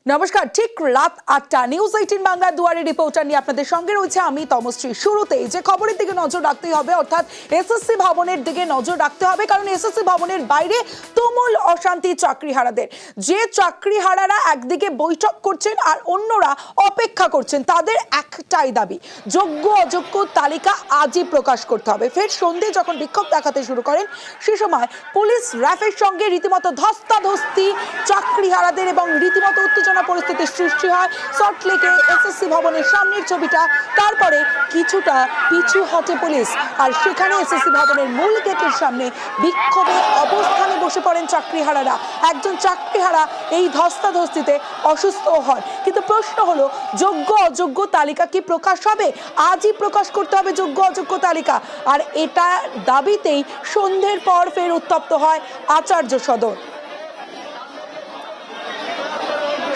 নমস্কার। ঠিক রাত ৮টা নিউজ 18 বাংলা দুয়ারে রিপোর্টার নিয়ে আপনাদের সঙ্গে রয়েছে আমি তমশ্রী। শুরুতেই যে খবরের দিকে নজর রাখতে হবে, অর্থাৎ এসএসসি ভবনের দিকে নজর রাখতে হবে, কারণ এসএসসি ভবনের বাইরে তুমুল অশান্তি চাকরিহারাদের। যে চাকরিহারারা একদিকে বৈঠক করছেন আর অন্যরা অপেক্ষা করছেন, তাদের একটাই দাবি, যোগ্য অযোগ্য তালিকা আজই প্রকাশ করতে হবে। ফের সন্ধ্যে যখন বিক্ষোভ দেখাতে শুরু করেন, সে সময় পুলিশ র্যাফের সঙ্গে রীতিমতো ধস্তাধস্তি চাকরিহারাদের এবং রীতিমতো উত্তেজনা পরিস্থিতির সৃষ্টি হয় সল্টলেকে এসএসসি ভবনের সামনের ছবিটা। তারপরে কিছুটা পিছু হটে পুলিশ, আর সেখানে এসএসসি ভবনের মূল গেটের সামনে বিক্ষোভে অবস্থানে বসে পড়েন চাকরিহারারা। একজন চাকরিহারা এই ধস্তাধস্তিতে অসুস্থ হন। কিন্তু প্রশ্ন হলো, যোগ্য অযোগ্য তালিকা কি প্রকাশ হবে? আজই প্রকাশ করতে হবে যোগ্য অযোগ্য তালিকা। আর এটা দাবিতেই সন্ধ্যের পর ফের উত্তপ্ত হয় আচার্য সদন।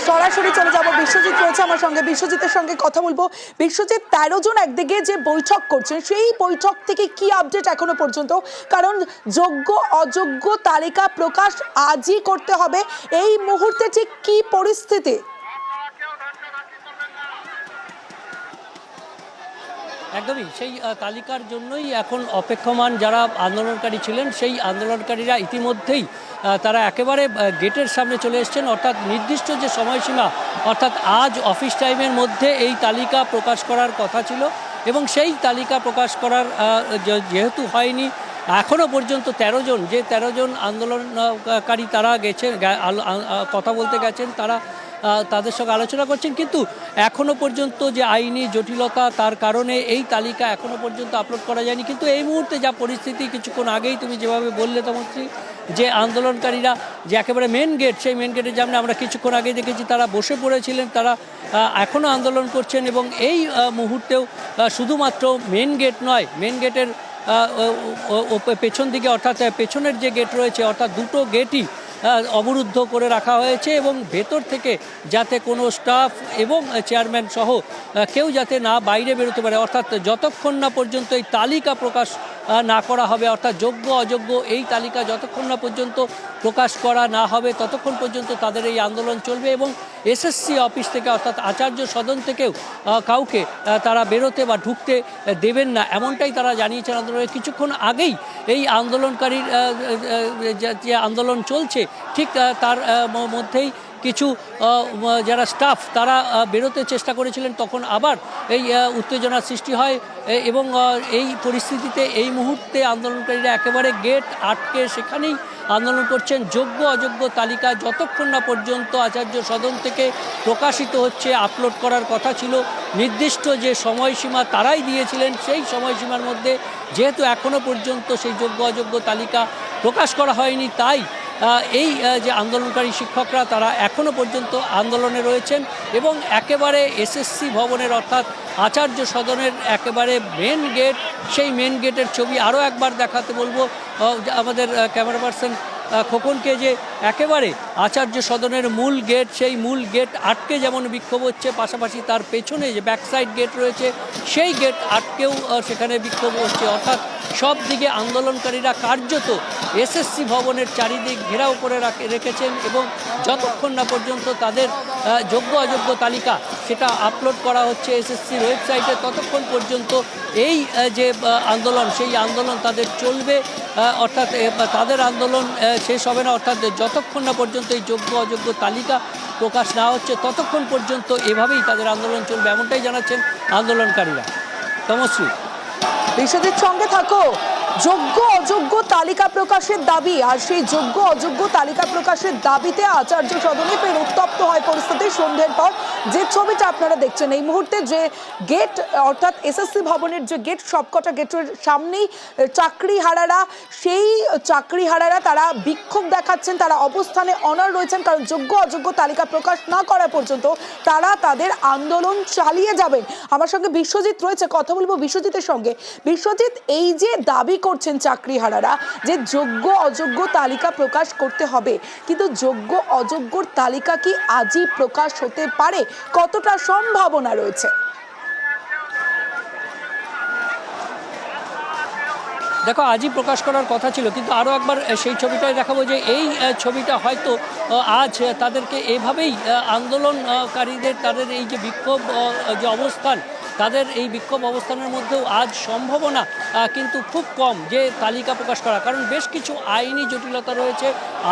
সরাসরি চলে যাব, বিশ্বজিৎ রয়েছে আমার সঙ্গে, বিশ্বজিতের সঙ্গে কথা বলবো। বিশ্বজিৎ, 13 জন একদিকে যে বৈঠক করছেন, সেই বৈঠক থেকে কি আপডেট এখনো পর্যন্ত? কারণ যোগ্য অযোগ্য তালিকা প্রকাশ আজই করতে হবে, এই মুহূর্তে ঠিক কি পরিস্থিতি? একদমই সেই তালিকার জন্যই এখন অপেক্ষমান যারা আন্দোলনকারী ছিলেন, সেই আন্দোলনকারীরা ইতিমধ্যেই তারা একেবারে গেটের সামনে চলে এসেছেন। অর্থাৎ নির্দিষ্ট যে সময়সীমা, অর্থাৎ আজ অফিস টাইমের মধ্যে এই তালিকা প্রকাশ করার কথা ছিল, এবং সেই তালিকা প্রকাশ করার যেহেতু হয়নি, এখনও পর্যন্ত 13 জন, যে 13 জন আন্দোলনকারী তারা গেছেন, কথা বলতে গেছেন, তারা তাদের সঙ্গে আলোচনা করছেন, কিন্তু এখনও পর্যন্ত যে আইনি জটিলতা, তার কারণে এই তালিকা এখনও পর্যন্ত আপলোড করা যায়নি। কিন্তু এই মুহূর্তে যা পরিস্থিতি, কিছুক্ষণ আগেই তুমি যেভাবে বললে তমশ্রী, যে আন্দোলনকারীরা যে একেবারে মেন গেট, সেই মেন গেটের সামনে আমরা কিছুক্ষণ আগেই দেখেছি তারা বসে পড়েছিলেন, তারা এখনও আন্দোলন করছেন। এবং এই মুহূর্তেও শুধুমাত্র মেন গেট নয়, মেন গেটের পেছন দিকে, অর্থাৎ পেছনের যে গেট রয়েছে, অর্থাৎ দুটো গেটই অবরুদ্ধ করে রাখা হয়েছে, এবং ভেতর থেকে যাতে কোনো স্টাফ এবং চেয়ারম্যান সহ কেউ যাতে না বাইরে বেরোতে পারে, অর্থাৎ যতক্ষণ না পর্যন্ত এই তালিকা প্রকাশ না করা হবে, অর্থাৎ যোগ্য অযোগ্য এই তালিকা যতক্ষণ না পর্যন্ত প্রকাশ করা না হবে, ততক্ষণ পর্যন্ত তাদের এই আন্দোলন চলবে। এবং এসএসসি অফিস থেকে, অর্থাৎ আচার্য সদন থেকেও কাউকে তারা বেরোতে বা ঢুকতে দেবেন না, এমনটাই তারা জানিয়েছেন আন্দোলনের কিছুক্ষণ আগেই। এই আন্দোলনকারীর যে আন্দোলন চলছে, ঠিক তার মধ্যেই কিছু যারা স্টাফ তারা বেরোতে চেষ্টা করেছিলেন, তখন আবার এই উত্তেজনার সৃষ্টি হয়। এবং এই পরিস্থিতিতে এই মুহূর্তে আন্দোলনকারীরা একেবারে গেট আটকে সেখানেই আন্দোলন করছেন। যোগ্য অযোগ্য তালিকা যতক্ষণ না পর্যন্ত আচার্য সদন থেকে প্রকাশিত হচ্ছে, আপলোড করার কথা ছিল, নির্দিষ্ট যে সময়সীমা তারাই দিয়েছিলেন, সেই সময়সীমার মধ্যে যেহেতু এখনও পর্যন্ত সেই যোগ্য অযোগ্য তালিকা প্রকাশ করা হয়নি, তাই এই যে আন্দোলনকারী শিক্ষকরা তারা এখনও পর্যন্ত আন্দোলনে রয়েছেন। এবং একেবারে এসএসসি ভবনের, অর্থাৎ আচার্য সদনের একেবারে মেন গেট, সেই মেন গেটের ছবি আরও একবার দেখাতে বলবো আমাদের ক্যামেরা পার্সন খোকনকে, যে একেবারে আচার্য সদনের মূল গেট, সেই মূল গেট আটকে যেমন বিক্ষোভ হচ্ছে, পাশাপাশি তার পেছনে যে ব্যাকসাইড গেট রয়েছে, সেই গেট আটকেও সেখানে বিক্ষোভ হচ্ছে। অর্থাৎ সব দিকে আন্দোলনকারীরা কার্যত এসএসসি ভবনের চারিদিক ঘেরাও করে রেখেছেন, এবং যতক্ষণ না পর্যন্ত তাদের যোগ্য অযোগ্য তালিকা সেটা আপলোড করা হচ্ছে এসএসসির ওয়েবসাইটে, ততক্ষণ পর্যন্ত এই যে আন্দোলন, সেই আন্দোলন তাদের চলবে। অর্থাৎ তাদের আন্দোলন শেষ হবে না, অর্থাৎ যতক্ষণ না পর্যন্ত এই যোগ্য অযোগ্য তালিকা প্রকাশ না হচ্ছে, ততক্ষণ পর্যন্ত এভাবেই তাদের আন্দোলন চলবে, এমনটাই জানাচ্ছেন আন্দোলনকারীরা। তমশ্রী, বিশ্বজিৎ সঙ্গে থাকো। যোগ্য অযোগ্য তালিকা প্রকাশের দাবি, আর সেই যোগ্য অযোগ্য তালিকা প্রকাশের দাবিতে আচার্য সদনে ফের উত্তপ্ত হয় পরিস্থিতি সন্ধ্যের পর। যে ছবিটা আপনারা দেখছেন এই মুহূর্তে, যে গেট, অর্থাৎ এসএসসি ভবনের যে গেট, সবকটা গেটের সামনেই চাকরিহারারা, সেই চাকরিহারারা তারা বিক্ষোভ দেখাচ্ছেন, তারা অবস্থানে অনড় রয়েছেন, কারণ যোগ্য অযোগ্য তালিকা প্রকাশ না করা পর্যন্ত তারা তাদের আন্দোলন চালিয়ে যাবেন। আমার সঙ্গে বিশ্বজিৎ রয়েছে, কথা বলবো বিশ্বজিতের সঙ্গে। বিশ্বজিৎ, এই যে দাবি করছেন চাকরিহারারা যে যোগ্য অযোগ্য তালিকা প্রকাশ করতে হবে, কিন্তু যোগ্য অযোগ্যর তালিকা কি আজই প্রকাশ হতে পারে? কতটা সম্ভাবনা রয়েছে? দেখো আজই প্রকাশ করার কথা ছিল, কিন্তু আরও একবার সেই ছবিটাই দেখাবো যে এই ছবিটা হয়তো আজ তাদেরকে এভাবেই আন্দোলনকারীদের তাদের এই যে বিক্ষোভ যে অবস্থান, তাদের এই বিক্ষোভ অবস্থানের মধ্যেও আজ সম্ভাবনা কিন্তু খুব কম যে তালিকা প্রকাশ করা, কারণ বেশ কিছু আইনি জটিলতা রয়েছে।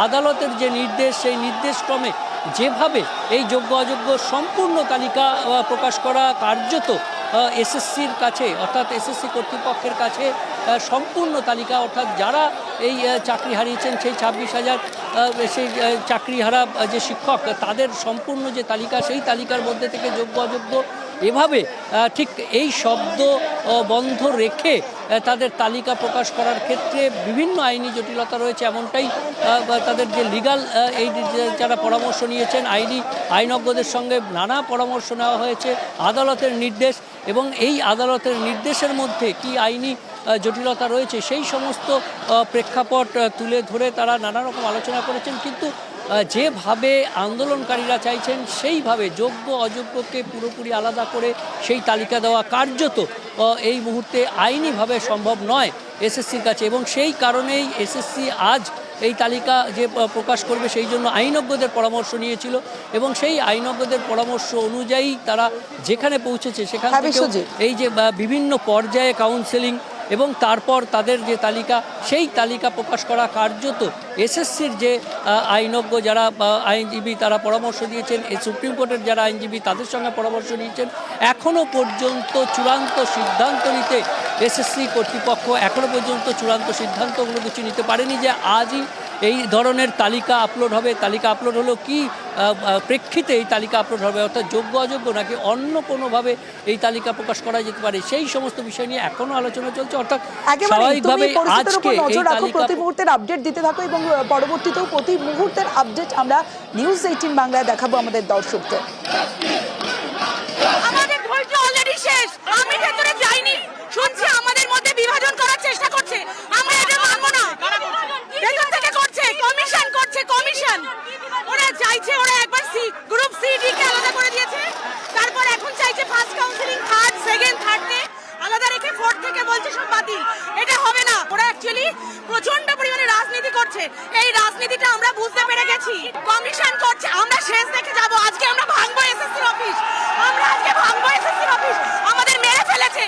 আদালতের যে নির্দেশ, সেই নির্দেশক্রমে যেভাবে এই যোগ্য অযোগ্য সম্পূর্ণ তালিকা প্রকাশ করা কার্যত এসএসসির কাছে, অর্থাৎ এসএসসি কর্তৃপক্ষের কাছে সম্পূর্ণ তালিকা, অর্থাৎ যারা এই চাকরি হারিয়েছেন সেই 26,000 সেই চাকরিহারা যে শিক্ষক, তাদের সম্পূর্ণ যে তালিকা, সেই তালিকার মধ্যে থেকে যোগ্য অযোগ্য এভাবে ঠিক এই শব্দ বন্ধ রেখে তাদের তালিকা প্রকাশ করার ক্ষেত্রে বিভিন্ন আইনি জটিলতা রয়েছে, এমনটাই তাদের যে লিগাল এই যারা পরামর্শ নিয়েছেন, আইনজ্ঞদের সঙ্গে নানা পরামর্শ নেওয়া হয়েছে, আদালতের নির্দেশ এবং এই আদালতের নির্দেশের মধ্যে কি আইনি জটিলতা রয়েছে সেই সমস্ত প্রেক্ষাপট তুলে ধরে তারা নানা রকম আলোচনা করেছেন। কিন্তু যেভাবে আন্দোলনকারীরা চাইছেন সেইভাবে যোগ্য অযোগ্যকে পুরোপুরি আলাদা করে সেই তালিকা দেওয়া কার্যত এই মুহূর্তে আইনিভাবে সম্ভব নয় এসএসসির কাছে, এবং সেই কারণেই এসএসসি আজ এই তালিকা যে প্রকাশ করবে সেই জন্য আইনজ্ঞদের পরামর্শ নিয়েছিল, এবং সেই আইনজ্ঞদের পরামর্শ অনুযায়ী তারা যেখানে পৌঁছেছে সেখান থেকে এই যে বিভিন্ন পর্যায়ে কাউন্সেলিং এবং তারপর তাদের যে তালিকা, সেই তালিকা প্রকাশ করা কার্যত এসএসসির যে আইনজ্ঞ যারা আইনজীবী তারা পরামর্শ দিয়েছেন, এই সুপ্রিম কোর্টের যারা আইনজীবী তাদের সঙ্গে পরামর্শ নিয়েছেন। এখনও পর্যন্ত চূড়ান্ত সিদ্ধান্ত নিতে এসএসসি কর্তৃপক্ষ এখনও পর্যন্ত চূড়ান্ত সিদ্ধান্ত কোনো কিছু নিতে পারেনি যে আজই এই ধরনের তালিকা আপলোড হবে। তালিকা আপলোড হলো কি প্রেক্ষিতে এই তালিকা আপলোড হবে, অর্থাৎ যোগ্য অযোগ্য নাকি অন্য কোনোভাবে এই তালিকা প্রকাশ করা যেতে পারে, সেই সমস্ত বিষয় নিয়ে এখনো আলোচনা চলছে। অর্থাৎ স্বাভাবিকভাবে আজকে এই তালিকা প্রতি মুহূর্তের আপডেট দিতে থাকো এবং পরবর্তীতেও প্রতি মুহূর্তের আপডেট আমরা নিউজ 18 বাংলায় দেখাবো আমাদের দর্শকদের। আমাদের ধৈর্য অলরেডি শেষ, আমি ভেতরে যাইনি, শুনছি আমাদের মধ্যে বিভাজন করার চেষ্টা করছে, আমরা এটা মানবো না। ভেতর থেকে করছে, কমিশন করছে, কমিশন ওরা চাইছে, ওরা একবার গ্রুপ সি ডি কে আলাদা করে দিয়েছে, তারপর এখন চাইছে ফার্স্ট কাউন্সিলিং থার্ড, সেকেন্ড, থার্ডকে আলাদা রেখে ফোর্থ থেকে বলছে সব বাতিল। এটা হবে না, ওরা অ্যাকচুয়ালি প্রচন্ড পরিমাণে রাজনীতি করছে, এই রাজনীতিটা আমরা বুঝতে পেরে গেছি। কমিশন করছে, আমরা শেষ দেখে যাব। আজকে আমরা ভাঙবো এসএসসির অফিস, আমরা আজকে ভাঙবো এসএসসির অফিস, আমাদের মেরে ফেলেছে।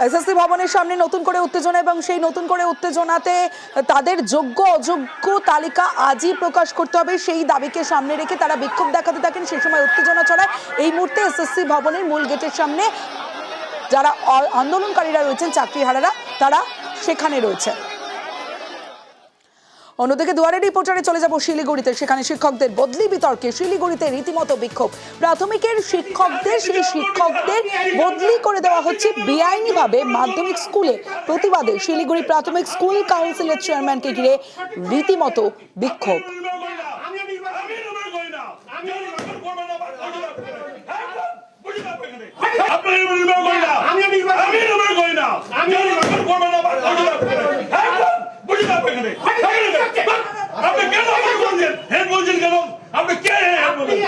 এসএসসি ভবনের সামনে নতুন করে উত্তেজনা, এবং সেই নতুন করে উত্তেজনাতে তাদের যোগ্য অযোগ্য তালিকা আজই প্রকাশ করতে হবে সেই দাবিকে সামনে রেখে তারা বিক্ষোভ দেখাতে থাকেন। সেই সময় উত্তেজনা ছড়ায়। এই মুহূর্তে এসএসসি ভবনের মূল গেটের সামনে যারা আন্দোলনকারীরা রয়েছেন, চাকরিহারারা, তারা সেখানে রয়েছে। অন্যদিকে দুয়ারে রিপোর্টারে চলে যাব শিলিগুড়িতে, সেখানে শিক্ষকদের বদলি বিতর্কে শিলিগুড়িতে রীতিমতো বিক্ষোভ। প্রাথমিকের শিক্ষকদের, সেই শিক্ষকদের বদলি করে দেওয়া হচ্ছে বেআইনিভাবে মাধ্যমিক স্কুলে। প্রতিবাদে শিলিগুড়ি প্রাথমিক স্কুল কাউন্সিলের চেয়ারম্যানকে ঘিরে রীতিমতো বিক্ষোভ। আপনি কেন বলছেন হেড বলছেন কেন? আপনি কে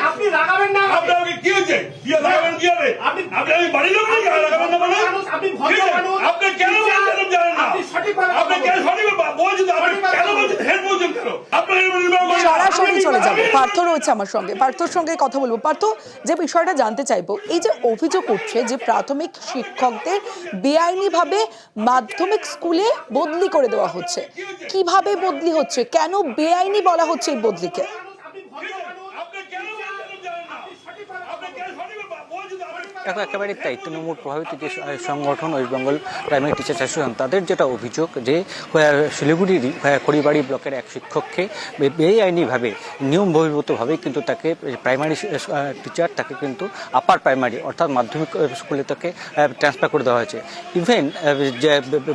আপনি লাগাবেন না? আপনাকে কি হয়েছে? কি লাগাবেন? কি হবে? আপনি বাড়ির লোক নাকি লাগাবেন না? মানে আপনি ভদ্র মানুষ, আপনি কেন বলছেন জানেন না? আপনি সঠিকভাবে, আপনি কেন সঠিকভাবে বলছেন? আপনি কেন বলছেন হেড বলছেন কেন? আপনি সরাসরি চলে যাবো, পার্থ রয়েছে আমার সঙ্গে, পার্থর সঙ্গে কথা বলবো। পার্থ, যে বিষয়টা জানতে চাইবো, এই যে অভিযোগ উঠছে যে প্রাথমিক শিক্ষকদের বেআইনিভাবে মাধ্যমিক স্কুলে বদলি করে দেওয়া হচ্ছে, কিভাবে বদলি হচ্ছে, কেন বেআইনি বলা হচ্ছে এই বদলিকে? একেবারে তাই। তৃণমূল প্রভাবিত যে সংগঠন West Bengal primary teachers association, তাদের যেটা অভিযোগ যে শিলিগুড়ির খড়িবাড়ি ব্লকের এক শিক্ষককে বেআইনিভাবে নিয়ম বহির্ভূতভাবে কিন্তু তাকে প্রাইমারি টিচার, তাকে কিন্তু আপার প্রাইমারি অর্থাৎ মাধ্যমিক স্কুলে তাকে ট্রান্সফার করে দেওয়া হয়েছে। ইভেন যে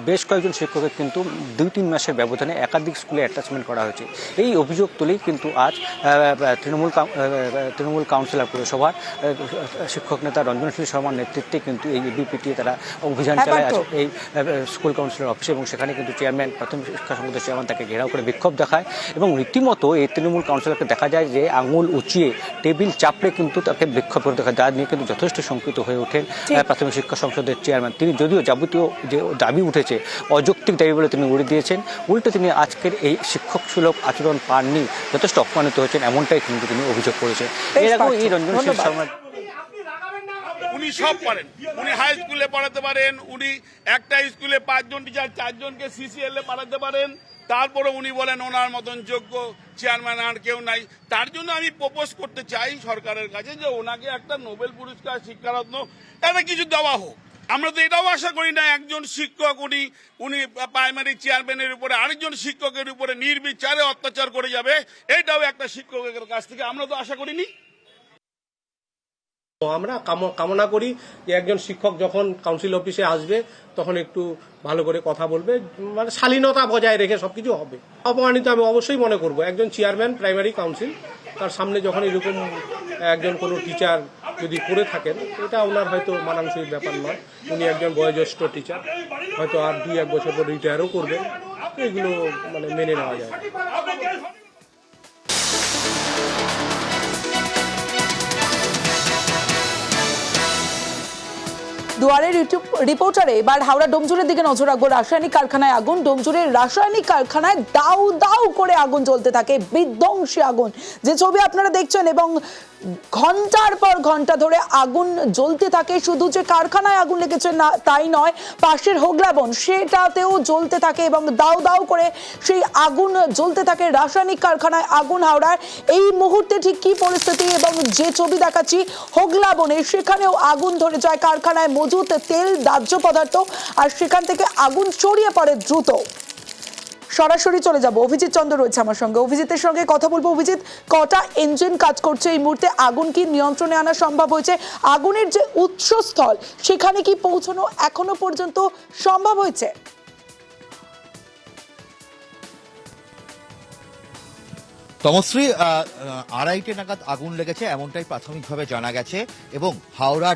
বেশ কয়েকজন শিক্ষকের কিন্তু 2-3 মাসের ব্যবধানে একাধিক স্কুলে অ্যাটাচমেন্ট করা হয়েছে। এই অভিযোগ তুলেই কিন্তু আজ তৃণমূল কাউন্সিলর পুরসভার শিক্ষক নেতা রঞ্জন তানভীর শর্মার নেতৃত্বে কিন্তু এই বিপিটি তারা অভিযান হ্যাঁ, চালায় পারতো। এই স্কুল কাউন্সিলের অফিসে, এবং সেখানে কিন্তু চেয়ারম্যান, প্রাথমিক শিক্ষা সংসদের চেয়ারম্যান তাকে ঘেরাও করে বিক্ষোভ দেখায় এবং রীতিমতো এই তৃণমূল কাউন্সিলরকে দেখা যায় যে আঙুল উঁচিয়ে টেবিল চাপড়ে কিন্তু তাকে বিক্ষোভ করে দেখা, যা নিয়ে কিন্তু যথেষ্ট শঙ্কিত হয়ে ওঠেন প্রাথমিক শিক্ষা সংসদের চেয়ারম্যান। তিনি যদিও যাবতীয় যে দাবি উঠেছে অযৌক্তিক দাবি বলে তিনি উড়িয়ে দিয়েছেন, উল্টে তিনি আজকের এই শিক্ষক সুলভ আচরণ পাননি, যথেষ্ট অপমানিত হয়েছেন, এমনটাই কিন্তু তিনি অভিযোগ করেছেন। এর আগেও এই রঞ্জনশীল শর্মা উনি সব পারেন, উনি হাই স্কুলে পড়াতে পারেন, উনি একটা স্কুলে 5 জন টিচার 4 জনকে সিসিএল এ পড়াতে পারেন, তারপরে উনি বলেন ওনার মতন যোগ্য চেয়ারম্যান আর কেউ নাই। তার জন্য আমি প্রপোজ করতে চাই সরকারের কাছে যে ওনাকে একটা নোবেল পুরস্কার, শিক্ষারত্ন, একটা কিছু দেওয়া হোক। আমরা তো এটাও আশা করি না একজন শিক্ষক উনি প্রাইমারি চেয়ারম্যানের উপরে আরেকজন শিক্ষকের উপরে নির্বিচারে অত্যাচার করে যাবে, এটাও একটা শিক্ষকের কাছ থেকে আমরা তো আশা করিনি। আমরা কামনা করি যে একজন শিক্ষক যখন কাউন্সিল অফিসে আসবে তখন একটু ভালো করে কথা বলবে, মানে শালীনতা বজায় রেখে সবকিছু হবে। অপমানিত আমি অবশ্যই মনে করব একজন চেয়ারম্যান প্রাইমারি কাউন্সিল, তার সামনে যখন এরকম একজন কোনো টিচার যদি করে থাকেন, এটা ওনার হয়তো মানানসই ব্যাপার নয়। উনি একজন বয়োজ্যেষ্ঠ টিচার, হয়তো আর 2-1 বছর পর রিটায়ারও করবেন, এগুলো মানে মেনে নেওয়া যায়। দুয়ারের রিপোর্টারে এবার হাওড়া ডোমজুরের দিকে নজর রাখবো। রাসায়নিক কারখানায় আগুন। ডোমজুরের রাসায়নিক কারখানায় দাউ দাউ করে আগুন জ্বলতে থাকে, বিধ্বংসী আগুন, যে ছবি আপনারা দেখছেন, এবং ঘন্টার পর ঘন্টা ধরে আগুন জ্বলতে থাকে। শুধু যে কারখানায় আগুন লেগেছে না তাই নয়, পাশের হোগলা বন সেটাতেও জ্বলতে থাকে এবং দাউ দাউ করে সেই আগুন জ্বলতে থাকে। রাসায়নিক কারখানায় আগুন হাওড়ার। এই মুহূর্তে ঠিক কি পরিস্থিতি এবং যে ছবি দেখাচ্ছি হোগলা বনে, সেখানেও আগুন ধরে যায়। কারখানায় মজুত তেল, দাহ্য পদার্থ, আর সেখান থেকে আগুন ছড়িয়ে পড়ে দ্রুত। সরাসরি চলে যাব, অভিজিৎ চন্দ্র রয়েছে আমার সঙ্গে, অভিজিতের সঙ্গে কথা বলবো। অভিজিৎ, কটা ইঞ্জিন কাজ করছে এই মুহূর্তে? আগুন কি নিয়ন্ত্রণে আনা সম্ভব হয়েছে? আগুনের যে উৎসস্থল সেখানে কি পৌঁছানো এখনো পর্যন্ত সম্ভব হয়েছে? তমশ্রী, 2:30 নাগাদ আগুন লেগেছে এমনটাই প্রাথমিকভাবে জানা গেছে, এবং হাওড়া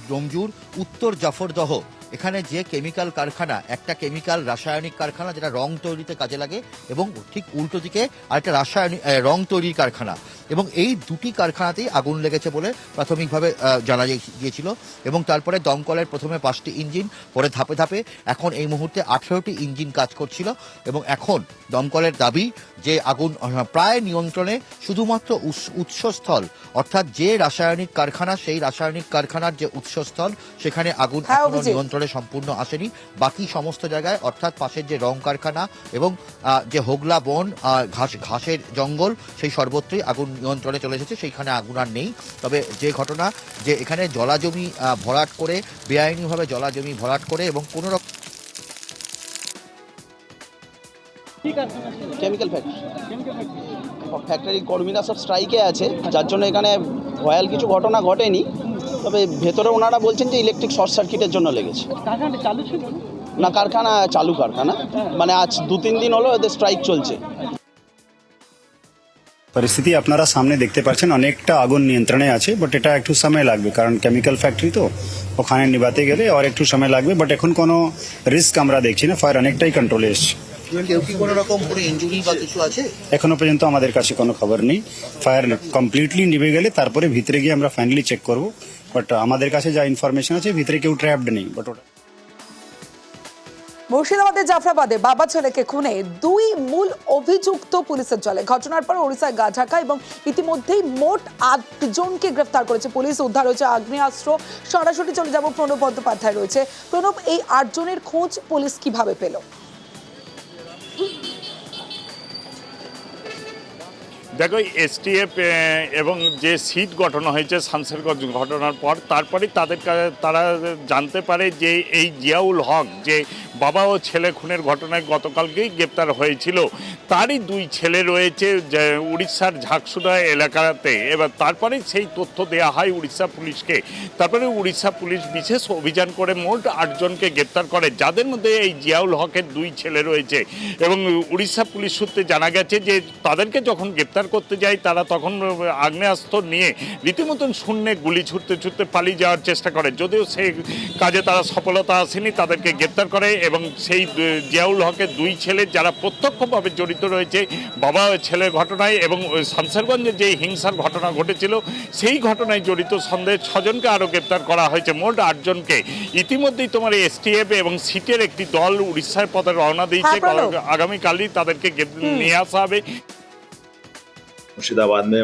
ডোমজুর উত্তর জাফরদহ এখানে যে কেমিক্যাল কারখানা, একটা কেমিক্যাল রাসায়নিক কারখানা যেটা রং তৈরিতে কাজে লাগে, এবং ঠিক উল্টো দিকে আরেকটা রাসায়নিক রং তৈরির কারখানা, এবং এই দুটি কারখানাতেই আগুন লেগেছে বলে প্রাথমিকভাবে জানা গিয়েছিল। এবং তারপরে দমকলের প্রথমে 5টি ইঞ্জিন, পরে ধাপে ধাপে এখন এই মুহূর্তে 18টি ইঞ্জিন কাজ করছিল, এবং এখন দমকলের দাবি যে আগুন প্রায় নিয়ন্ত্রণে। শুধুমাত্র উৎসস্থল, অর্থাৎ যে রাসায়নিক কারখানা, সেই রাসায়নিক কারখানার যে উৎসস্থল সেখানে আগুন এখনো নিয়ন্ত্রণে সম্পূর্ণ আসেনি। বাকি সমস্ত জায়গায়, অর্থাৎ পাশের যে রং কারখানা এবং যে হোগলা বন, ঘাসের জঙ্গল, সেই সর্বত্রই আগুন নিয়ন্ত্রণে চলে এসেছে, সেইখানে আগুন আর নেই। তবে যে ঘটনা যে এখানে জলাজমি ভরাট করে, বেআইনিভাবে জলাজমি ভরাট করে এবং কোনো রকম কেমিক্যাল ফ্যাক্টরি কর্মীরা সব স্ট্রাইকে আছে, যার জন্য এখানে ভয়াল কিছু ঘটনা ঘটেনি। তবে ভেতরে ওনারা বলছেন যে ইলেকট্রিক শর্ট সার্কিটের জন্য লেগেছে। কারখানা চালু ছিল না, কারখানা চালু কারখানা, মানে আজ 2-3 দিন হলো এদের স্ট্রাইক চলছে। পরিস্থিতি আপনারা সামনে দেখতে পাচ্ছেন, অনেকটা আগুন নিয়ন্ত্রণে আছে, বাট এটা একটু সময় লাগবে, কারণ কেমিক্যাল ফ্যাক্টরি তো ওখানে নিভাতে গেলে আর একটু সময় লাগবে। বাট এখন কোনো রিস্ক আমরা দেখছি না, ফায়ার অনেকটাই কন্ট্রোলে এসছে। কেউ কি কোনো রকম কোনো ইনজুরি বা কিছু আছে? এখনো পর্যন্ত আমাদের কাছে কোনো খবর নেই। ফায়ার কমপ্লিটলি নিভে গেলে তারপরে ভিতরে গিয়ে আমরা ফাইনালি চেক করব, বাট আমাদের কাছে যা ইনফরমেশন আছে ভিতরে কেউ ট্র্যাপড নেই। বাট ওটা মুর্শিদাবাদের জাফরাবাদে বাবা ছেলেকে খুনে 2 মূল অভিযুক্ত পুলিশের জালে। ঘটনার পর ওড়িশায় গা ঢাকা এবং ইতিমধ্যেই মোট 8 জনকে গ্রেফতার করেছে পুলিশ। উদ্ধার হয়েছে আগ্নেয়াস্ত্র। সরাসরি চলে যাব, প্রণব বন্দ্যোপাধ্যায় রয়েছে। প্রণব, এই 8 জনের খোঁজ পুলিশ কিভাবে পেল? দেখো, এসটিএফ এবং যে সিট গঠন হয়েছে শামশেরগঞ্জ ঘটনার পর, তারপরেই তারা জানতে পারে যে এই জিয়াউল হক, যে বাবা ও ছেলে খুনের ঘটনায় গতকালকেই গ্রেপ্তার হয়েছিল, তারই 2 ছেলে রয়েছে যে উড়িষ্যার ঝাকসুড়া এলাকাতে। এবার তারপরেই সেই তথ্য দেওয়া হয় উড়িষ্যা পুলিশকে। তারপরে উড়িষ্যা পুলিশ বিশেষ অভিযান করে মোট 8 জনকে গ্রেপ্তার করে, যাদের মধ্যে এই জিয়াউল হকের 2 ছেলে রয়েছে। এবং উড়িষ্যা পুলিশ সূত্রে জানা গেছে যে তাদেরকে যখন গ্রেপ্তার করতে যায় তারা তখন আগ্নেয়াস্ত্র নিয়ে রীতিমতন শূন্যে গুলি ছুটতে ছুটতে পালিয়ে যাওয়ার চেষ্টা করে। যদিও সেই কাজে তারা সফলতা আসেনি, তাদেরকে গ্রেপ্তার করে এবং সেই জিয়াউল হকের দুই ছেলে যারা প্রত্যক্ষভাবে জড়িত রয়েছে বাবা ও ছেলের ঘটনায় এবং শামসেরগঞ্জে যে হিংসার ঘটনা ঘটেছিল সেই ঘটনায় জড়িত সন্দেহে 6 জনকে আরও গ্রেপ্তার করা হয়েছে। মোট 8 জনকে ইতিমধ্যেই তোমার এসটিএফ এবং সিটের একটি দল উড়িষ্যার পথে রওনা দিয়েছে। আগামীকালই তাদেরকে নিয়ে আসা হবে। मुर्शिदाबाद में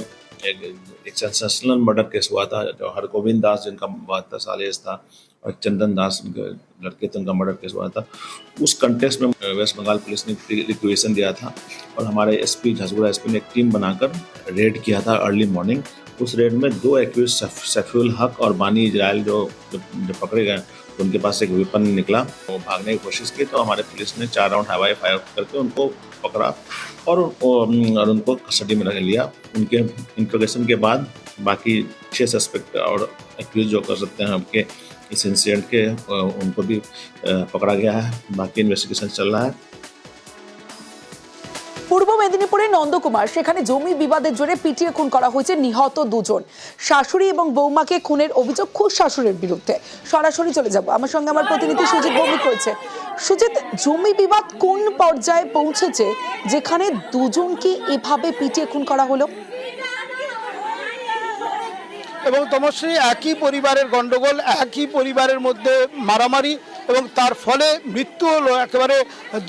एक सेंसेशनल मर्डर केस हुआ था, जो हरगोविंद दास जिनका 72 साल एज था और चंदन दास उनके लड़के थे, उनका मर्डर केस हुआ था। उस कंटेक्स्ट में वेस्ट बंगाल पुलिस ने रिक्वेशन दिया था और हमारे एसपी झसगुड़ा एसपी ने एक टीम बनाकर रेड किया था अर्ली मॉर्निंग। उस रेड में 2 एक्यूज सफीउल हक और बानी इजराइल जो पकड़े गए, उनके पास एक वेपन निकला, वो भागने की कोशिश की तो हमारे पुलिस ने 4 राउंड हवाई फायर करके उनको पकड़ा और उनको कस्टडी में रख लिया। उनके इंट्रोगेशन के बाद बाकी 6 सस्पेक्ट और एक्यूज जो कर सकते हैं आपके इस इंसिडेंट के, उनको भी पकड़ा गया है। बाकी इन्वेस्टिगेशन चल रहा है। পূর্ব মেদিনীপুরের নন্দকুমার, সেখানে জমি বিবাদের জোরে পিটিয়ে খুন করা হয়েছে, নিহত 2 জন। শাশুড়ি এবং বৌমাকে খুনের অভিযোগ খুব শাশুড়ির বিরুদ্ধে। সরাসরি চলে যাব, আমার সঙ্গে আমার প্রতিনিধি সুজিত ভৌমিক রয়েছে। সুজিত, জমি বিবাদ কোন পর্যায়ে পৌঁছেছে যেখানে 2 জনকে এভাবে পিটিয়ে খুন করা হলো? এবং তমশ্রী, একই পরিবারের গন্ডগোল, একই পরিবারের মধ্যে মারামারি এবং তার ফলে মৃত্যু হলো একেবারে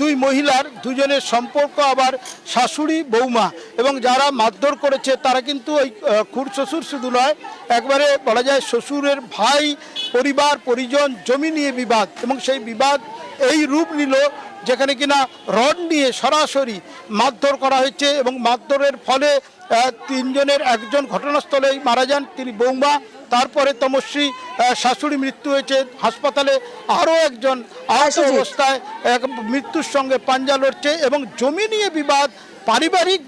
2 মহিলার। 2 জনের সম্পর্ক আবার শাশুড়ি বৌমা, এবং যারা মারধর করেছে তারা কিন্তু ওই খুড় শ্বশুর শুধু নয়, একবারে বলা যায় শ্বশুরের ভাই, পরিবার পরিজন, জমি নিয়ে বিবাদ। এবং সেই বিবাদ এই রূপ নিল যেখানে কিনা রড নিয়ে সরাসরি মারধর করা হয়েছে এবং মারধরের ফলে 3 জনের 1 জন ঘটনাস্থলেই মারা যান, তিনি বৌমা। তারপরে তমশ্রী শাশুড়ি মৃত্যু হয়েছে হাসপাতালে, আরও 1 জন আহত অবস্থায় মৃত্যুর সঙ্গে পাঞ্জা লড়ছে। এবং জমি নিয়ে বিবাদ, পারিবারিক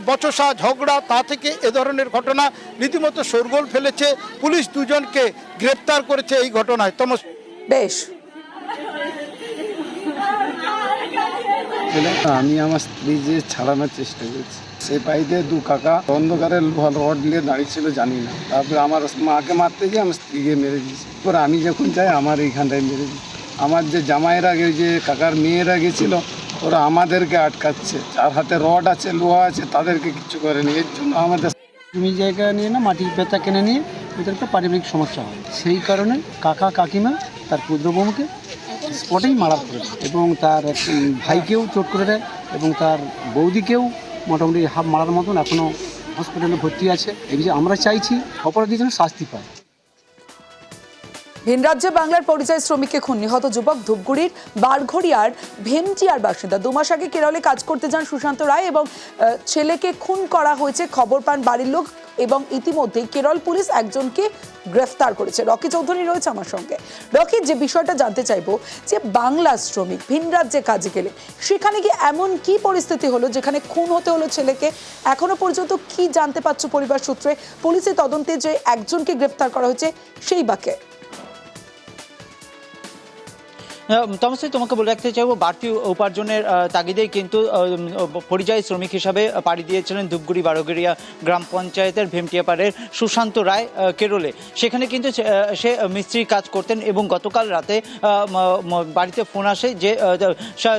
বচসা ঝগড়া, তা থেকে এ ধরনের ঘটনা রীতিমতো শোরগোল ফেলেছে। পুলিশ 2 জনকে গ্রেপ্তার করেছে এই ঘটনায়। বেশ, আমি আমার স্ত্রী যে ছাড়ানোর চেষ্টা করছি, সে পাইতে 2 কাকা অন্ধকারে রড নিয়ে দাঁড়িয়েছিল, জানি না। তারপরে আমার মাকে মারতে গিয়ে আমার স্ত্রীকে মেরে দিয়েছি। তারপর আমি যখন যাই আমার এইখানটায় মেরে দিই। আমার যে জামাইয়ের আগে যে কাকার মেয়েরা গেছিল, ওরা আমাদেরকে আটকাচ্ছে, যার হাতে রড আছে, লোহা আছে, তাদেরকে কিছু করেনি। এর জন্য আমাদের জমি জায়গা নিয়ে না, মাটির পেতা কিনে নিয়ে ওদের একটা পারিবারিক সমস্যা হয়। সেই কারণে কাকা কাকিমা তার পুত্রবধূকে স্পটেই মারা করে দেয় এবং তার ভাইকেও চোট করে দেয় এবং তার বৌদিকেও মোটামুটি হাফ মারার মতন এখনও হসপিটালে ভর্তি আছে। এই যে আমরা চাইছি অপরাধীর জন্য শাস্তি পায়। ভিন রাজ্যে বাংলার পরিযায়ী শ্রমিককে খুন, নিহত যুবক ধূপগুড়ির বারঘড়িয়ার ভেমটিয়ার বাসিন্দা। 2 মাস আগে কেরলে কাজ করতে যান সুশান্ত রায় এবং ছেলেকে খুন করা হয়েছে খবর পান বাড়ির লোক এবং ইতিমধ্যেই কেরল পুলিশ 1 জনকে গ্রেফতার করেছে। রকি চৌধুরী রয়েছে আমার সঙ্গে। রকি, যে বিষয়টা জানতে চাইবো যে বাংলা শ্রমিক ভিন রাজ্যে কাজে গেলে সেখানে কি এমন কি পরিস্থিতি হলো যেখানে খুন হতে হলো ছেলেকে? এখনো পর্যন্ত কি জানতে পারছো পরিবার সূত্রে? পুলিশের তদন্তে যে 1 জনকে গ্রেফতার করা হয়েছে সেই বাকে। তমশ্রী, তোমাকে বলে রাখতে চাইবো, বাড়তি উপার্জনের তাগিদেই কিন্তু পরিযায়ী শ্রমিক হিসাবে পাড়ি দিয়েছিলেন ধূপগুড়ি বারঘড়িয়া গ্রাম পঞ্চায়েতের ভেমটিয়াপাড়ের সুশান্ত রায় কেরলে। সেখানে কিন্তু সে মিস্ত্রির কাজ করতেন এবং গতকাল রাতে বাড়িতে ফোন আসে যে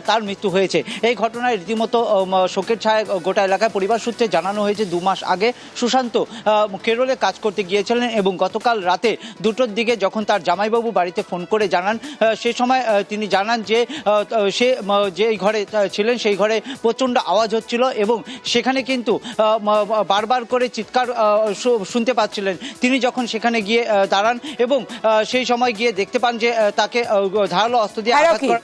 তার মৃত্যু হয়েছে। এই ঘটনায় রীতিমতো শোকের ছায়া গোটা এলাকায়। পরিবার সূত্রে জানানো হয়েছে 2 মাস আগে সুশান্ত কেরলে কাজ করতে গিয়েছিলেন এবং গতকাল রাতে 2টোর দিকে যখন তার জামাইবাবু বাড়িতে ফোন করে জানান, সে সময় তিনি জানান যে সে যে ঘরে ছিলেন সেই ঘরে প্রচণ্ড আওয়াজ হচ্ছিল এবং সেখানে কিন্তু বারবার করে চিৎকার শুনতে পাচ্ছিলেন। তিনি যখন সেখানে গিয়ে দাঁড়ান এবং সেই সময় গিয়ে দেখতে পান যে তাকে ধারালো অস্ত্র দিয়ে আঘাত করা।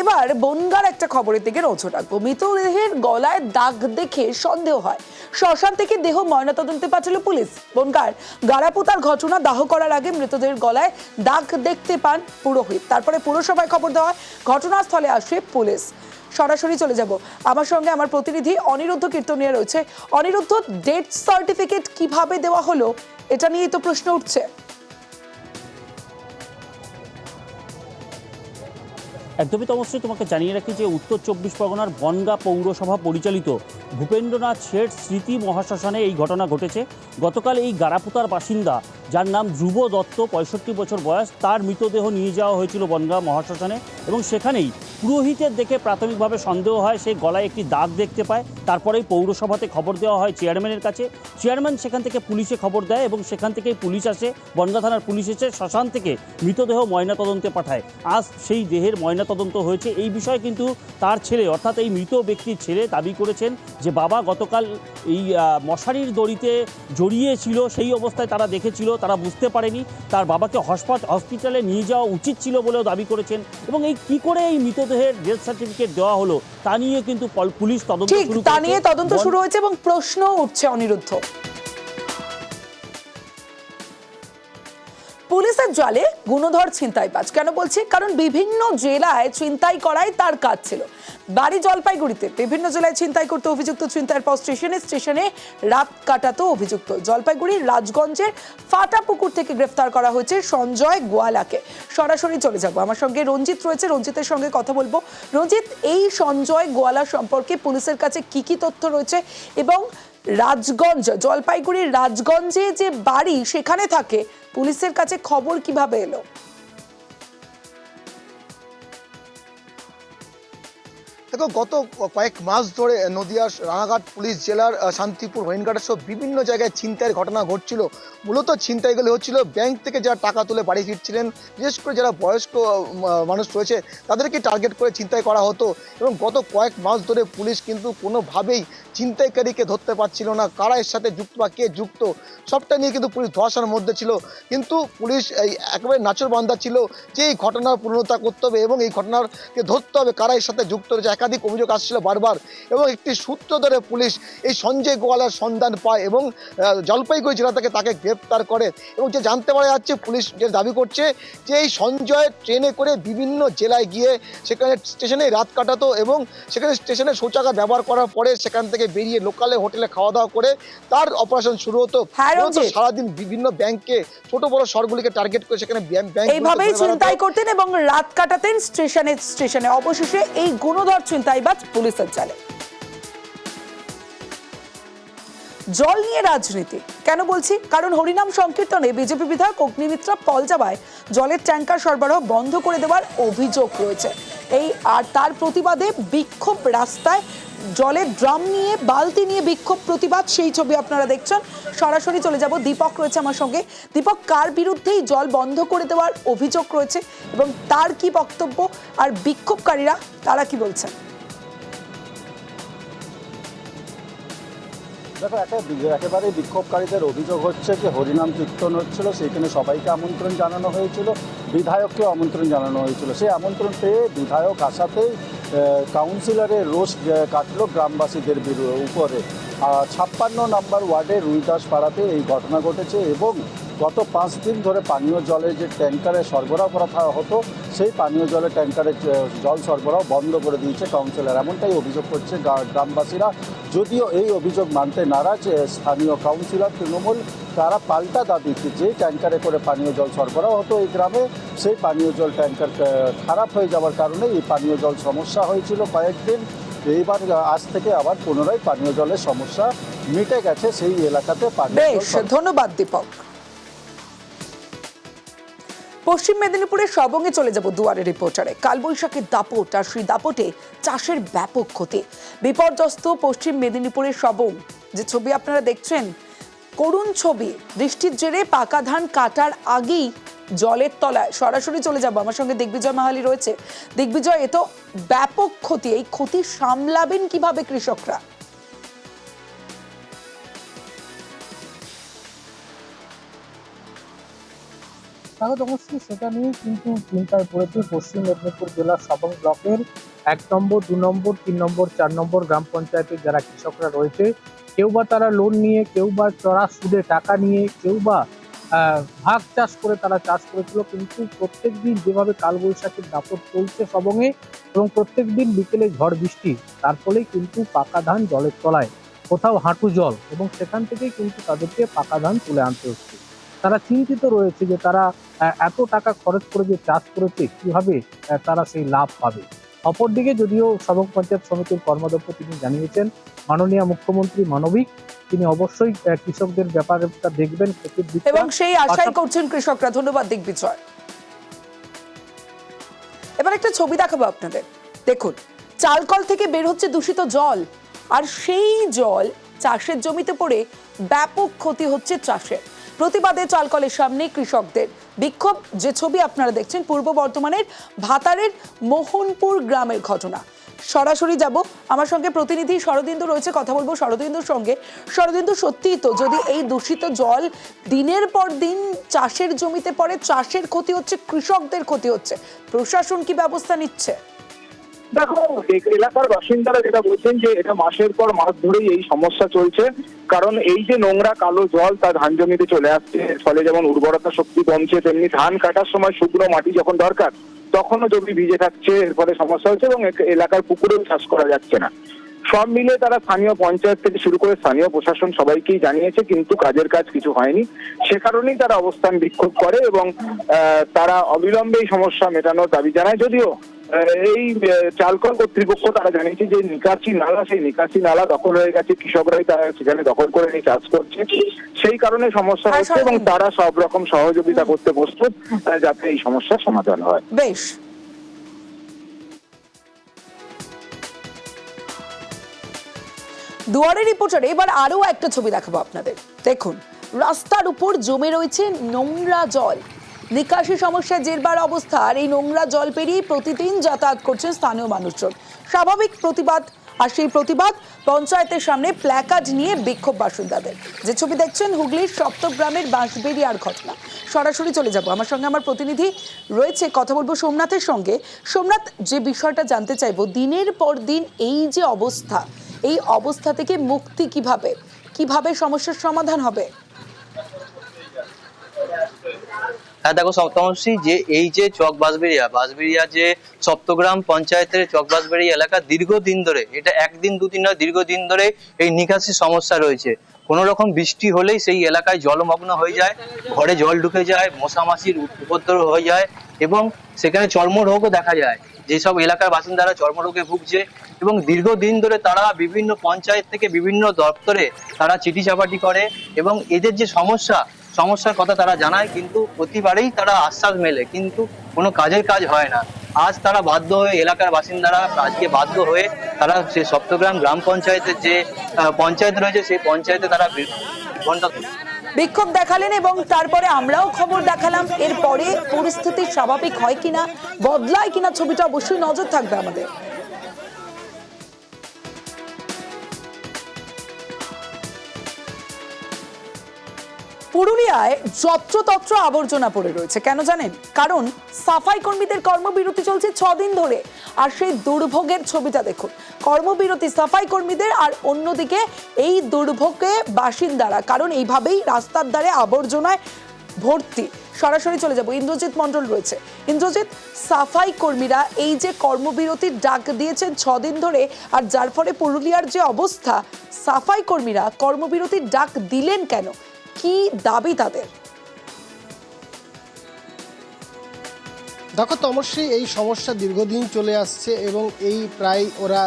এবার বনগাঁর একটা খবরের দিকে নজর রাখবো। মৃতদেহের গলায় দাগ দেখে সন্দেহ হয়, শ্মশান থেকে দেহ ময়নাতদন্তে পাঠালো পুলিশ। বনগাঁর গাড়াপোতার ঘটনা, দাহ করার আগে মৃতদেহের গলায় দাগ দেখতে পান পুরোহিত। তারপরে পুরসভায় খবর দেওয়া, ঘটনাস্থলে আসে পুলিশ। সরাসরি চলে যাব, আমার সঙ্গে আমার প্রতিনিধি অনিরুদ্ধ কীর্তনিয়া রয়েছে। অনিরুদ্ধ, ডেথ সার্টিফিকেট কিভাবে দেওয়া হলো এটা নিয়েই তো প্রশ্ন উঠছে। একদমই তমশ্রী, তোমাকে জানিয়ে রাখি যে উত্তর 24 পরগনার বনগাঁ পৌরসভা পরিচালিত ভূপেন্দ্রনাথ শেঠ স্মৃতি মহাশ্মশানে এই ঘটনা ঘটেছে। গতকাল এই গারাপুতার বাসিন্দা, যার নাম ধ্রুব দত্ত, 65 বছর বয়স, তার মৃতদেহ নিয়ে যাওয়া হয়েছিল বনগাঁ মহাশ্মশানে এবং সেখানেই পুরোহিতের দেখে প্রাথমিকভাবে সন্দেহ হয়, সে গলায় একটি দাগ দেখতে পায়। তারপরেই পৌরসভাতে খবর দেওয়া হয় চেয়ারম্যানের কাছে। চেয়ারম্যান সেখান থেকে পুলিশে খবর দেয় এবং সেখান থেকেই পুলিশ আসে, বনগাঁ থানার পুলিশ এসে শ্মশান থেকে মৃতদেহ ময়নাতদন্তে পাঠায়। আজ সেই দেহের ময়নাতদন্ত হয়েছে। এই বিষয়ে কিন্তু তার ছেলে, অর্থাৎ এই মৃত ব্যক্তির ছেলে দাবি করেছেন যে বাবা গতকাল এই মশারির দড়িতে জড়িয়েছিল, সেই অবস্থায় তারা দেখেছিল, তারা বুঝতে পারেনি, তার বাবাকে হসপিটালে নিয়ে যাওয়া উচিত ছিল বলেও দাবি করেছেন। এবং এই কি করে এই মৃতদেহের ডেথ সার্টিফিকেট দেওয়া হলো তা নিয়ে কিন্তু পুলিশ তদন্ত শুরু করেছে। তা নিয়ে তদন্ত শুরু হয়েছে এবং প্রশ্ন উঠছে অনিরুদ্ধ। পুলিশের জালে গুণধর ছিনতাইবাজ। কেন বলছি? কারণ বিভিন্ন জেলায় ছিনতাই করাই তার কাজ ছিল। বাড়ি জলপাইগুড়িতে, বিভিন্ন জেলায় ছিনতাই করতে অভিযুক্ত, ছিনতাইয়ের পর স্টেশনে রাত কাটাতো অভিযুক্ত। জলপাইগুড়ির রাজগঞ্জের ফাটাপুকুর থেকে গ্রেফতার করা হয়েছে সঞ্জয় গোয়ালাকে। সরাসরি চলে যাব, আমার সঙ্গে রঞ্জিত রয়েছে, রঞ্জিতের সঙ্গে কথা বলবো। রঞ্জিত, এই সঞ্জয় গোয়ালা সম্পর্কে পুলিশের কাছে কি কি তথ্য রয়েছে এবং রাজগঞ্জ, জলপাইগুড়ির রাজগঞ্জে যে বাড়ি সেখানে থাকে, পুলিশের কাছে খবর কিভাবে এলো? দেখো, গত কয়েক মাস ধরে নদিয়ার রানাঘাট পুলিশ জেলার শান্তিপুর, হরিণঘাটের সব বিভিন্ন জায়গায় ছিনতাইয়ের ঘটনা ঘটছিল। মূলত ছিনতাইগুলো হচ্ছিল ব্যাংক থেকে যারা টাকা তুলে বাড়ি ফিরছিলেন, বিশেষ করে যারা বয়স্ক মানুষ রয়েছে তাদেরকে টার্গেট করে ছিনতাই করা হতো। এবং গত কয়েক মাস ধরে পুলিশ কিন্তু কোনোভাবেই ছিনতাইকারীকে ধরতে পারছিল না, কারা এর সাথে যুক্ত বা কে যুক্ত সবটা নিয়ে কিন্তু পুলিশ ধোঁয়াশার মধ্যে ছিল। কিন্তু পুলিশ এই একেবারে নাচরবান্ধা ছিল যে এই ঘটনার পূর্ণতা করতে হবে এবং এই ঘটনাকে ধরতে হবে, কারা এর সাথে যুক্ত রয়েছে। একাধিক অভিযোগ আসছিল বারবার এবং একটি সূত্র ধরে পুলিশ এই সঞ্জয় গোয়ালার সন্ধান পায় এবং জলপাইগুড়ি জেলা থেকে তাকে গ্রেপ্তার করে। এবং যে জানতে পারা যাচ্ছে, পুলিশ যে দাবি করছে যে এই সঞ্জয় ট্রেনে করে বিভিন্ন জেলায় গিয়ে সেখানে স্টেশনে রাত কাটাতো এবং সেখানে স্টেশনে শৌচাগার ব্যবহার করার পরে সেখান থেকে বেরিয়ে লোকালে হোটেলে খাওয়া দাওয়া করে তার অপারেশন শুরু হতো। সারাদিন বিভিন্ন ব্যাংকে, ছোট বড় শহরগুলিকে টার্গেট করে সেখানে এইভাবেই ছিনতাই করতেন এবং রাত কাটাতেন স্টেশনে। অবশেষে এই গুণধর ছিনতাইবাজ পুলিশের জালে। জল নিয়ে রাজনীতি কেন বলছি? কারণ হরিনাম সংকীর্তনে বিজেপি বিধায়ক অগ্নিমিত্রা পলজাবায় জলের ট্যাঙ্কার সরবরাহ বন্ধ করে দেওয়ার অভিযোগ রয়েছে। আর তার প্রতিবাদে বিক্ষোভ রাস্তায়, জলের ড্রাম নিয়ে, বালতি নিয়ে বিক্ষোভ প্রতিবাদ, সেই ছবি আপনারা দেখছেন। সরাসরি চলে যাব, দীপক রয়েছে আমার সঙ্গে। দীপক, কার বিরুদ্ধেই জল বন্ধ করে দেওয়ার অভিযোগ রয়েছে এবং তার কি বক্তব্য, আর বিক্ষোভকারীরা তারা কি বলছেন? দেখো, একেবারে বিক্ষোভকারীদের অভিযোগ হচ্ছে যে হরিনাম কীর্তন হচ্ছিল, সেইখানে সবাইকে আমন্ত্রণ জানানো হয়েছিল, বিধায়ককেও আমন্ত্রণ জানানো হয়েছিল। সেই আমন্ত্রণ পেয়ে বিধায়ক আসাতেই কাউন্সিলরের রোষ কাটল গ্রামবাসীদের উপরে। 56 নম্বর ওয়ার্ডে রুইদাস পাড়াতে এই ঘটনা ঘটেছে এবং গত 5 দিন ধরে পানীয় জলের যে ট্যাঙ্কারে সরবরাহ করা হতো, সেই পানীয় জলের ট্যাঙ্কারের জল সরবরাহ বন্ধ করে দিয়েছে কাউন্সিলর, এমনটাই অভিযোগ করছে গ্রামবাসীরা। যদিও এই অভিযোগ মানতে নারাজ স্থানীয় কাউন্সিলর তৃণমূল, তারা পাল্টা দাবি যে ট্যাঙ্কারে করে পানীয় জল সরবরাহ হতো এই গ্রামে, সেই পানীয় জল ট্যাঙ্কার খারাপ হয়ে যাওয়ার কারণে এই পানীয় জল সমস্যা হয়েছিল কয়েকদিন। এইবার আজ থেকে আবার পুনরায় পানীয় জলের সমস্যা মিটে গেছে সেই এলাকাতে। বেশ, ধন্যবাদ দীপক। পশ্চিম মেদিনীপুরের সবঙ্গে চলে যাব দুয়ারে রিপোর্টারে। কালবৈশাখীর দাপট, আর সেই দাপটে চাষের ব্যাপক ক্ষতি। বিপর্যস্ত পশ্চিম মেদিনীপুরের সবং, যে ছবি আপনারা দেখছেন, করুণ ছবি। বৃষ্টির জেরে পাকা ধান কাটার আগেই জলের তলায়। সরাসরি চলে যাব, আমার সঙ্গে দিগ্বিজয় মাহালি রয়েছে। দিগ্বিজয়, এ তো ব্যাপক ক্ষতি, এই ক্ষতি সামলাবেন কিভাবে কৃষকরা? অবশ্যই সেটা নিয়ে কিন্তু চিন্তায় পড়েছে পশ্চিম মেদিনীপুর জেলার সবং ব্লকের 1 নম্বর, 2 নম্বর, 3 নম্বর, 4 নম্বর গ্রাম পঞ্চায়েতের যারা কৃষকরা রয়েছে। কেউ বা তারা লোন নিয়ে, কেউ বা চড়া সুদে টাকা নিয়ে, কেউ বা ভাগ চাষ করে তারা চাষ করেছিল। কিন্তু প্রত্যেক দিন যেভাবে কালবৈশাখীর দাপট চলছে সবংয়ে এবং প্রত্যেক দিন বিকেলে ঝড় বৃষ্টি, তার ফলেই কিন্তু পাকা ধান জলের তলায়, কোথাও হাঁটু জল, এবং সেখান থেকেই কিন্তু তাদেরকে পাকা ধান তুলে আনতে হচ্ছে। তারা চিন্তিত রয়েছে যে তারা এত টাকা খরচ করে যে চাষ করেছে কিভাবে তারা সেই লাভ পাবে। অপরদিকে যদিও সবং পঞ্চায়েত সমিতির কর্মাধ্যক্ষ তিনি জানিয়েছেন মাননীয় মুখ্যমন্ত্রী মানবিক, তিনি অবশ্যই কৃষকদের ব্যাপারটা দেখবেন, ক্ষতির দিকটা। এবং সেই আশাই করছেন কৃষকরা। ধন্যবাদ দিগ্বিজয়। এবার একটা ছবি দেখাবো আপনাদের। দেখুন, চালকল থেকে বের হচ্ছে দূষিত জল, আর সেই জল চাষের জমিতে পড়ে ব্যাপক ক্ষতি হচ্ছে চাষের। প্রতিবাদে চালকলের সামনে কৃষকদের বিক্ষোভ। যে ছবি আপনারা দেখছেন পূর্ব বর্ধমানের ভাতারের মোহনপুর গ্রামের ঘটনা। সরাসরি যাব, আমার সঙ্গে প্রতিনিধি শরদিন্দু রয়েছে, কথা বলবো শরদিন্দুর সঙ্গে। শরদিন্দু, সত্যিই তো যদি এই দূষিত জল দিনের পর দিন চাষের জমিতে পড়ে, চাষের ক্ষতি হচ্ছে, কৃষকদের ক্ষতি হচ্ছে, প্রশাসন কি ব্যবস্থা নিচ্ছে? দেখো, এলাকার বাসিন্দারা যেটা বলছেন যে এটা মাসের পর মাস ধরেই এই সমস্যা চলছে, কারণ এই যে নোংরা কালো জল তা ধান জমিতে চলে আসছে, এর ফলে যেমন উর্বরতা শক্তি কমছে, তেমনি ধান কাটার সময় শুকনো মাটি যখন দরকার তখনও জমি ভিজে থাকছে, এর ফলে সমস্যা হচ্ছে এবং এলাকার পুকুরেও চাষ করা যাচ্ছে না। সব মিলে তারা স্থানীয় পঞ্চায়েত থেকে শুরু করে স্থানীয় প্রশাসন সবাইকেই জানিয়েছে, কিন্তু কাজের কাজ কিছু হয়নি। সে কারণেই তারা অবস্থান বিক্ষোভ করে এবং তারা অবিলম্বে এই সমস্যা মেটানোর দাবি জানায়। যদিও এই চালকল কর্তৃপক্ষ তারা জানিয়েছে যে নিকাশি নালা, সেই নিকাশি নালা দখল হয়ে গেছে, কৃষকরাই তারা সেখানে দখল করে নিয়ে চাষ করছে, সেই কারণে সমস্যা হচ্ছে এবং তারা সব রকম সহযোগিতা করতে প্রস্তুত যাতে এই সমস্যার সমাধান হয়। বেশ, দুয়ারে রিপোর্টারে এবার আরো একটা ছবি দেখাবো আপনাদের। দেখুন, রাস্তার উপর জমে রয়েছে নোংরা জল। নিকাশি সমস্যা জেরবার অবস্থা, আর এই নোংরা জল পেরিয়ে প্রতিদিন যাতায়াত করছেন স্থানীয় মানুষজন। স্বাভাবিক প্রতিবাদ, আর সেই প্রতিবাদ পঞ্চায়েতের সামনে প্ল্যাকার্ড নিয়ে বিক্ষোভ বাসিন্দাদের। যে ছবি দেখছেন হুগলির সপ্তগ্রামের বাঁশবেড়িয়ার ঘটনা। সরাসরি চলে যাব, আমার সঙ্গে আমার প্রতিনিধি রয়েছে, কথা বলবো সোমনাথের সঙ্গে। সোমনাথ, যে বিষয়টা জানতে চাইবো, দিনের পর দিন এই যে অবস্থা, এই অবস্থা থেকে মুক্তি কিভাবে, কিভাবে সমস্যার সমাধান হবে? হ্যাঁ দেখো সপ্তমশ্রী, যে এই যে চক বাঁশবেড়িয়া যে সপ্তগ্রাম পঞ্চায়েতের চক বাঁশবেড়িয়া এলাকা দীর্ঘদিন ধরে, এটা একদিন দুদিন নয়, দীর্ঘদিন ধরে এই নিকাশি সমস্যা রয়েছে। কোনো রকম বৃষ্টি হলেই সেই এলাকায় জলমগ্ন হয়ে যায়, ঘরে জল ঢুকে যায়, মশামাছির উপদ্রব হয়ে যায় এবং সেখানে চর্মরোগও দেখা যায়। যেসব এলাকার বাসিন্দারা চর্মরোগে ভুগছে এবং দীর্ঘদিন ধরে তারা বিভিন্ন পঞ্চায়েত থেকে বিভিন্ন দপ্তরে তারা চিঠি চাপাটি করে এবং এদের যে সমস্যার কথা তারা জানায়, কিন্তু প্রতিবারেই তারা আশ্বাস মেলে, কিন্তু কোনো কাজের কাজ হয় না। আজ তারা বাধ্য হয়ে, এলাকার বাসিন্দারা আজকে বাধ্য হয়ে তারা সে সপ্তগ্রাম গ্রাম পঞ্চায়েতের যে পঞ্চায়েত রয়েছে সেই পঞ্চায়েতে তারা বিক্ষোভ দেখালেন এবং তারপরে আমরাও খবর দেখালাম। এরপরে পরিস্থিতি স্বাভাবিক হয় কিনা, বদলায় কিনা, ছবিটা অবশ্যই নজর থাকবে আমাদের। পুরুলিয়ায় যত্রতত্র আবর্জনা পড়ে রয়েছে। কেন জানেন? কারণ সাফাই কর্মীদের কর্মবিরতি চলছে 6 দিন ধরে, আর সেই দুর্ভোগের ছবিটা দেখুন। কর্মবিরতি সাফাই কর্মীদের, আর অন্যদিকে এই দুর্ভোগে বাসিন্দারা, কারণ এইভাবেই রাস্তার ধারে আবর্জনায় ভর্তি। সরাসরি চলে যাব, ইন্দ্রজিৎ মণ্ডল রয়েছে। ইন্দ্রজিৎ, সাফাই কর্মীরা এই যে কর্মবিরতির ডাক দিয়েছেন 6 দিন ধরে, আর যার ফলে পুরুলিয়ার যে অবস্থা, সাফাই কর্মীরা কর্মবিরতির ডাক দিলেন কেন, কি দাবি তাদের? দেখো তমশ্রী, এই সমস্যা দীর্ঘদিন চলে আসছে এবং এই প্রায় ওরা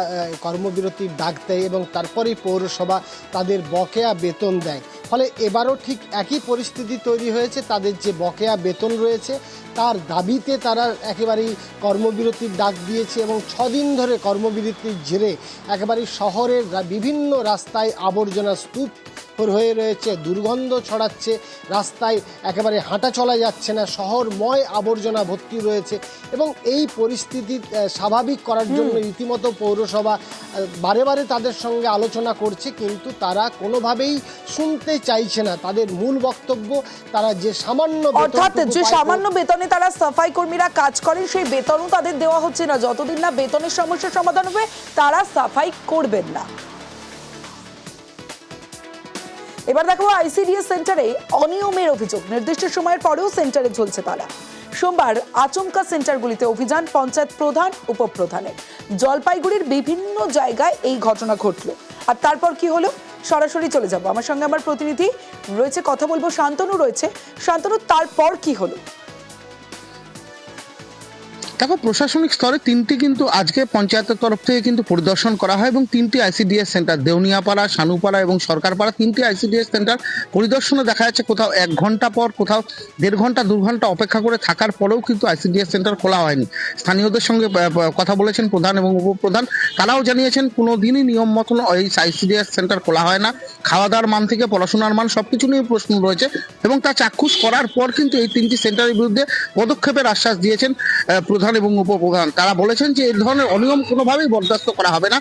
কর্মবিরতির ডাক দেয় এবং তারপরেই পৌরসভা তাদের বকেয়া বেতন দেয়। ফলে এবারও ঠিক একই পরিস্থিতি তৈরি হয়েছে। তাদের যে বকেয়া বেতন রয়েছে তার দাবিতে তারা একেবারেই কর্মবিরতির ডাক দিয়েছে এবং 6 দিন ধরে কর্মবিরতির জেরে একেবারেই শহরের বিভিন্ন রাস্তায় আবর্জনা স্তূপ হয়ে রয়েছে, দুর্গন্ধ ছড়াচ্ছে, রাস্তায় একেবারে হাঁটা চলা যাচ্ছে না, শহরময় আবর্জনা ভর্তি রয়েছে এবং এই পরিস্থিতি স্বাভাবিক করার জন্য রীতিমতো পৌরসভা বারে বারে তাদের সঙ্গে আলোচনা করছে, কিন্তু তারা কোনোভাবেই শুনতে চাইছে না। তাদের মূল বক্তব্য, তারা যে সামান্য, অর্থাৎ যে সামান্য বেতনে তারা সাফাই কর্মীরা কাজ করেন, সেই বেতনও তাদের দেওয়া হচ্ছে না। যতদিন না বেতনের সমস্যার সমাধান হবে তারা সাফাই করবেন না। এবার দেখো, আইসিডিএস সেন্টারে অনিয়মের অভিযোগ। নির্দিষ্ট সময়ের পরেও সেন্টারে ঝুলছে তালা। সোমবার আচমকা সেন্টারগুলিতে অভিযান পঞ্চায়েত প্রধান, উপপ্রধানের। জলপাইগুড়ির বিভিন্ন জায়গায় এই ঘটনা ঘটলো। আর তারপর কি হলো, সরাসরি চলে যাব, আমার সঙ্গে আমার প্রতিনিধি রয়েছে, কথা বলবো, শান্তনু রয়েছে। শান্তনু, তারপর কি হলো? দেখো, প্রশাসনিক স্তরে তিনটি কিন্তু আজকে পঞ্চায়েতের তরফ থেকে কিন্তু পরিদর্শন করা হয় এবং তিনটি আইসিডিএস সেন্টার দেউনিয়াপাড়া, শানুপাড়া এবং সরকারপাড়া, তিনটি আইসিডিএস সেন্টার পরিদর্শনে দেখা যাচ্ছে কোথাও 1 ঘন্টা পর, কোথাও 1.5 ঘন্টা 2 ঘন্টা অপেক্ষা করে থাকার পরেও কিন্তু আইসিডিএস সেন্টার খোলা হয়নি। স্থানীয়দের সঙ্গে কথা বলেছেন প্রধান এবং উপপ্রধান, তারাও জানিয়েছেন কোনো দিনই নিয়ম মতন এই আইসিডিএস সেন্টার খোলা হয় না। খাওয়া দাওয়ার মান থেকে পড়াশোনার মান সবকিছু নিয়ে প্রশ্ন রয়েছে এবং তা চাক্ষুষ করার পর কিন্তু এই তিনটি সেন্টারের বিরুদ্ধে পদক্ষেপের আশ্বাস দিয়েছেন প্রধান এবং উপপ্রধান। তারা বলেছেন যে এই ধরনের অনিয়ম কোনোভাবেই বরদাস্ত করা হবে না,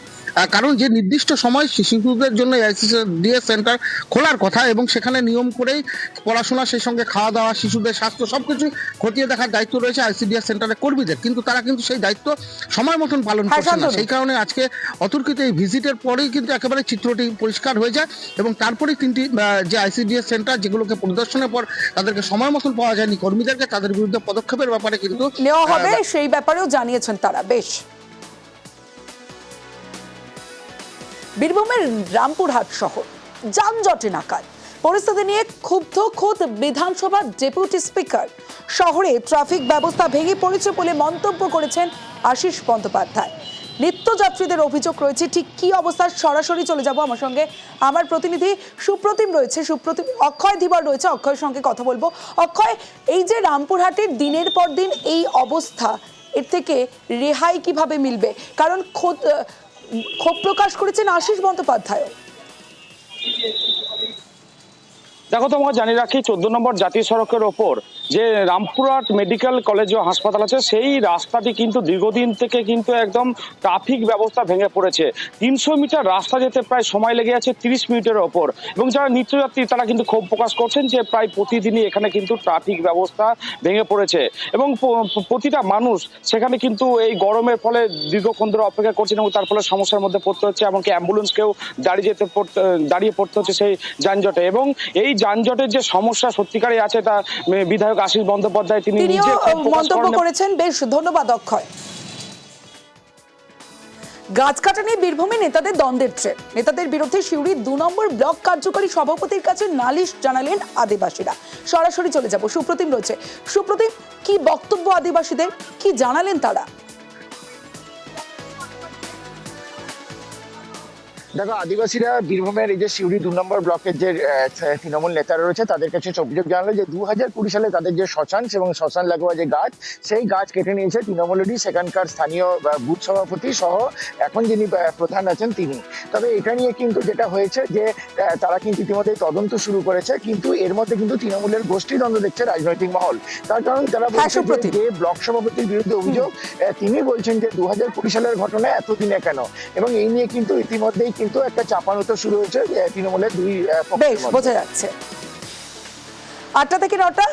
কারণ যে নির্দিষ্ট সময় শিশুদের জন্য আইসিডিএস সেন্টার খোলার কথা এবং সেখানে নিয়ম করেই পড়াশোনা, সেই সঙ্গে খাওয়া দাওয়া, শিশুদের স্বাস্থ্য সবকিছু খতিয়ে দেখার দায়িত্ব রয়েছে আইসিডিএস সেন্টারের কর্মীদের, কিন্তু তারা কিন্তু সেই দায়িত্ব সময় মতন পালন করছে না। সেই কারণে আজকে অতর্কিত এই ভিজিটের পরেই কিন্তু একেবারে চিত্রটি পরিষ্কার হয়ে যায় এবং তারপরেই তিনটি যে আইসিডিএস সেন্টার যেগুলোকে পরিদর্শনের পর তাদেরকে সময় মতন পাওয়া যায়নি কর্মীদেরকে, তাদের বিরুদ্ধে পদক্ষেপের ব্যাপারে কিন্তু নেওয়া হবে, সেই ব্যাপারেও জানিয়েছেন তারা। বেশ, বীরভূমের রামপুরহাট শহর যানজটে নাকাল। পরিস্থিতি নিয়ে ক্ষুব্ধ খোদ বিধানসভার ডেপুটি স্পিকার। শহরে ট্রাফিক ব্যবস্থা ভেঙে পড়েছে বলে মন্তব্য করেছেন আশিস বন্দ্যোপাধ্যায়। নিত্যযাত্রীদের অভিযোগ রয়েছে, ঠিক কি অবস্থা সরাসরি চলে যাব আমার সঙ্গে আমার প্রতিনিধি সুপ্রতিম রয়েছে। সুপ্রতিম, অক্ষয় ধীবর রয়েছে, অক্ষয়ের সঙ্গে কথা বলবো। অক্ষয়, এই যে রামপুরহাটের দিনের পর দিন এই অবস্থা, এর থেকে রেহাই কিভাবে মিলবে? কারণ ক্ষোভ প্রকাশ করেছেন আশিস বন্দ্যোপাধ্যায়। দেখো, তোমাকে জানিয়ে রাখি 14 নম্বর জাতীয় সড়কের ওপর যে রামপুরহাট মেডিকেল কলেজ ও হাসপাতাল আছে, সেই রাস্তাটি কিন্তু দীর্ঘদিন থেকে কিন্তু একদম ট্রাফিক ব্যবস্থা ভেঙে পড়েছে। 300 মিটার রাস্তা যেতে প্রায় সময় লেগে আছে 30 মিনিটের ওপর। এবং যারা নিত্যযাত্রী তারা কিন্তু ক্ষোভ প্রকাশ করছেন যে প্রায় প্রতিদিনই এখানে কিন্তু ট্রাফিক ব্যবস্থা ভেঙে পড়েছে এবং প্রতিটা মানুষ সেখানে কিন্তু এই গরমের ফলে দীর্ঘক্ষণ ধরে অপেক্ষা করছেন এবং তার ফলে সমস্যার মধ্যে পড়তে হচ্ছে, এমনকি অ্যাম্বুলেন্সকেও দাঁড়িয়ে পড়তে হচ্ছে সেই যানজটে। এবং এই যানজটের যে সমস্যা সত্যিকারই আছে তা বিধায়ক আশিস বন্দ্যোপাধ্যায় তিনি নিজে মন্তব্য করেছেন। বেশ, ধন্যবাদ অক্ষয়। গাছ কাটা নিয়ে বীরভূমে নেতাদের দ্বন্দ্বের ট্রেন। নেতাদের বিরুদ্ধে সিউড়ি 2 নম্বর ব্লক কার্যকরী সভাপতির কাছে নালিশ জানালেন আদিবাসীরা। সরাসরি চলে যাব, সুপ্রতিম রয়েছে। সুপ্রতিম, কি বক্তব্য আদিবাসীদের, কি জানালেন তারা? দেখো, আদিবাসীরা বীরভূমের এই যে সিউড়ি 2 নম্বর ব্লকের যে তৃণমূল নেতারা রয়েছে তাদের কাছে অভিযোগ জানালো যে 2020 সালে তাদের যে শ্মশান এবং শ্মশান লাগোয়া যে গাছ, সেই গাছ কেটে নিয়েছে তৃণমূলেরই সেখানকার স্থানীয় বুথ সভাপতি সহ এখন যিনি প্রধান আছেন তিনি। তবে এটা নিয়ে কিন্তু যেটা হয়েছে যে তারা কিন্তু ইতিমধ্যে তদন্ত শুরু করেছে, কিন্তু এর মধ্যে কিন্তু তৃণমূলের গোষ্ঠীদ্বন্দ্ব দেখছে রাজনৈতিক মহল। তার কারণ তারা বলছে যে ব্লক সভাপতির বিরুদ্ধে অভিযোগ, তিনি বলছেন যে 2020 সালের ঘটনা এতদিনে কেন, এবং এই নিয়ে কিন্তু ইতিমধ্যেই কিন্তু একটা চাপানুতো শুরু হয়েছে তৃণমূলের দুই পক্ষের মধ্যে। বোঝা যাচ্ছে। 8টা থেকে 9টা